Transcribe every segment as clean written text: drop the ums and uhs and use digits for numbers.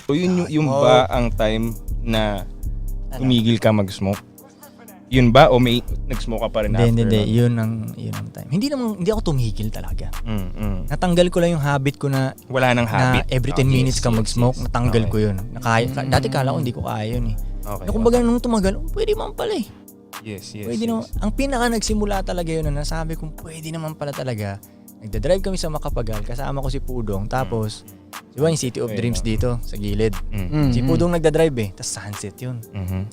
So yung ba ang time na tumigil ka mag-smoke? Yun ba o may nag-smoke ka pa rin after? Hindi. Yun ang time. Hindi ako tumigil talaga. Natanggal ko lang yung habit ko na wala nang habit. Na every 10 minutes ka mag-smoke, natanggal ko yun. Dati kala ko hindi ko kaya yun eh. Okay. Kumbaga nung tumagal, pwede man pala eh. Yes. Pwede naman. Ang pinaka nagsimula talaga yun na nasabi kong pwede naman pala talaga. Nagdadrive kami sa Macapagal, kasama ko si Pudong, tapos di ba yung City of Dreams dito sa gilid. Si Pudong nagdadrive eh, tapos sunset yun.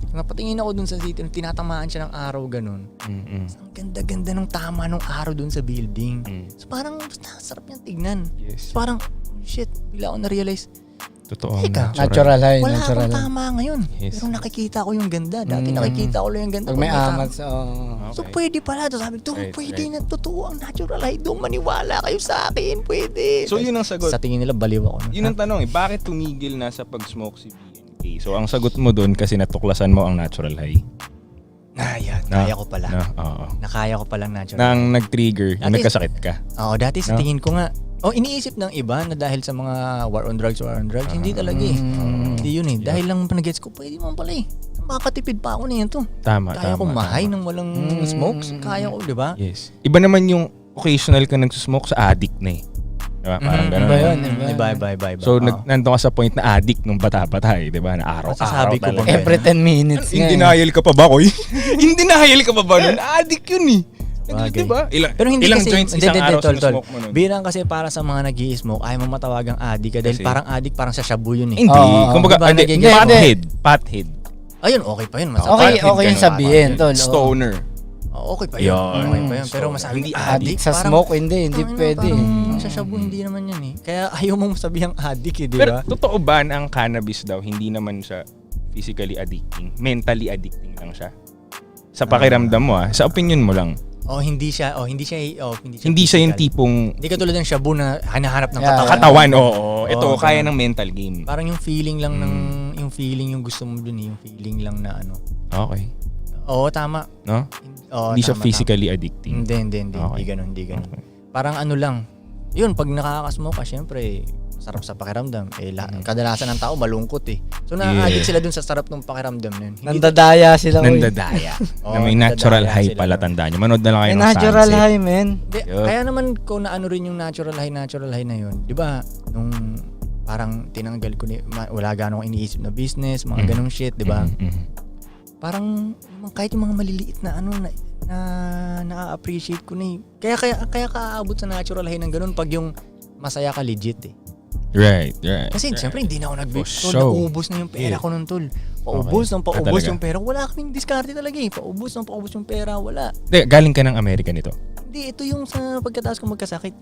Napatingin ako dun sa city, tinatamaan siya ng araw ganun. Ang ganda-ganda ng tama ng araw dun sa building. So parang sarap niyang tignan. Yes. So parang shit, bigla ako na-realize, Totoo. Natural high. wala Natural akong high. tama ngayon. Yes. Pero nakikita ko yung ganda. Dati nakikita ko lang yung ganda. Pag may tama. amat sa... So pwede pala. So sabi ko, pwede na totoo ang natural high. Dong maniwala kayo sa akin. Pwede. So yun ang sagot. Sa tingin nila baliw ako. Yun ang tanong eh, bakit tumigil na sa pag-smoke si BNK? So ang sagot mo doon kasi natuklasan mo ang natural high. Kaya ko pala. Oo. Nakaya ko palang natural. Nang nag-trigger, yung nagkasakit ka. Oo, dati sa tingin ko nga, iniisip ng iba na dahil sa mga war on drugs. Hindi talaga eh. Hindi yun eh. Dahil lang nag-gets ko, pwede mo pala eh. Makakatipid pa ako na yan to. Kaya ko mahay ng walang smokes. Kaya ko, di ba? Yes. Iba naman yung occasional ka nag-smoke sa addict na eh. Diba? Parang gano'n. Iba yun. Iba. So nandun ka sa point na addict nung bata-bata eh. Diba? Na araw-araw Masasabi ko talaga. ba? Every 10 minutes. In denial ka pa ba, Koy? In denial ka pa ba nun? Addict yun eh. Bagay. Diba? Pero hindi ilang kasi, joints isang araw tol. sinusmoke mo nun? Bilang kasi para sa mga nag-i-smoke, ayaw mo matawagang addict ka dahil Kasi- parang addict, parang sa shabu yun eh. Hindi. Kumbaga, Diba, hindi. nagiging- Pothead. Ayun, okay pa yun. Okay yung sabihin, tol. Stoner. Okay pa yun. Yun. Okay pa yun. Pero masabi, Hindi Addict sa parang- smoke, hindi pwede. Parang sa shabu, hindi naman yan eh. Kaya ayaw mong sabihang addict eh, di Pero ba? totoo ba na ang cannabis daw, hindi naman siya physically addicting? Mentally addicting lang siya? Sa pakiramdam mo sa opinion mo lang. Hindi siya Hindi siya yung physical. tipong Hindi katulad ng shabu na hanahanap ng Yeah. katawan. Oo. Ito, Oo, kaya ganun. ng mental game. Parang yung feeling lang yung feeling yung gusto mo dun eh. Yung feeling lang na ano. Okay. Oo, tama. No? Oo, Hindi siya tama. physically addicting. Hindi. Okay. Hindi ganun. Okay. Parang ano lang. Yun, pag nakakasmoke ka, syempre, sarap sa pakiramdam. Kadalasan ng tao malungkot eh. So na-addict sila dun sa sarap ng pakiramdam na yun. Nandadaya sila. Nandadaya. Na may natural nandadaya high sila. pala, tandaan nyo. Manood na lang kayo May ng natural sunset. high, man. Yun. Kaya naman kung naano rin yung natural high na yun. Di ba, nung parang tinanggal ko, wala gano'ng iniisip na business, mga ganong shit, di ba? Parang kahit yung mga maliliit na ano na na-appreciate ko na eh. Kaya kaabot sa natural high ng ganun pag yung masaya ka legit eh. Right. Kasi siyempre hindi na ako For so show. naubos na yung pera ko nun tol. Paubos talaga? yung pera. Wala kaming diskarte talaga eh. Paubos yung pera. Wala. Galing ka ng Amerika nito? Hindi, ito yung sa pagkatapos ko magkasakit.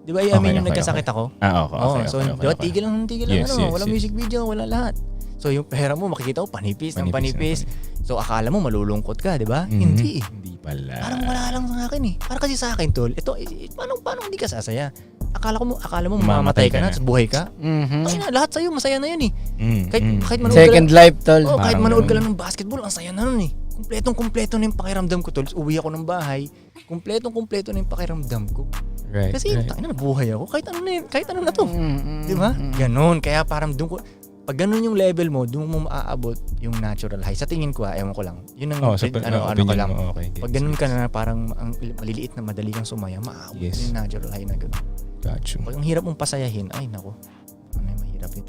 Di ba i-amin yung nagkasakit ako? Okay. So, di ba tigil lang Yes, wala music video, wala lahat. So yung pera mo makikita ko panipis. So akala mo malulungkot ka, di ba? Hindi eh. Hindi pala. Parang wala lang sa akin eh. Parang kasi sa akin tol, ito paano hindi ka sasaya? Akala mo mamamatay ka na, tapos buhay ka. Ay na, lahat sa'yo masaya na yun eh. Kahit manood Second life, tol. kahit Parang manood ka ganun. lang ng basketball, ang saya na nun eh. Kumpleto na yung pakiramdam ko tol. Uwi ako ng bahay, kumpleto na yung pakiramdam ko. Right. Kasi tangina nabuhay ako kahit ano na to. Di ba? Ganon, kaya parang doon ko pag ganun yung level mo, doon mo maaabot yung natural high. Sa tingin ko, ewan ko lang. Yun ang ano ko lang. Okay, Pag ganun ka na parang ang maliliit na madali kang sumaya, maaabot yung natural high na ganun. Got you. Pag ang hirap mong pasayahin, ay nako. Ano yung mahirap yun.